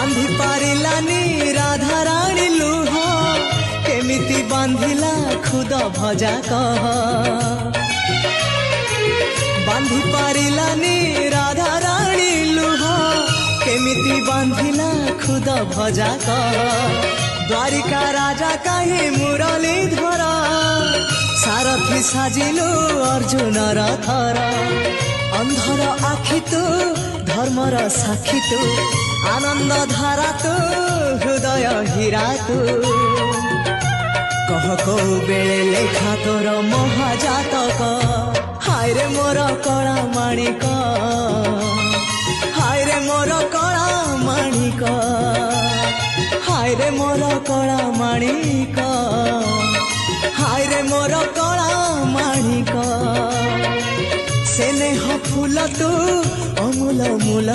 बांधी पारिलानी राधा रानी लुह केमिति बांधिला खुद भजा कह बांधी पारिलानी राधा रानी लुह केमिति बांधिला खुद भजा कह द्वारिका राजा कहीं मुरलीधर सारथी साजिलु अर्जुन रथर अंधर आखि तू धर्मर साक्षी तू आनंद धारा तू हृदय हीरा तू कह को बेले लेखा तोर महाजातक हाय रे मोर कला माणिक हाय रे मोर कला माणिक हाय रे मोर कला माणिक हाय रे मोर कला माणिक स्नेह फूल तू अमूल मूल।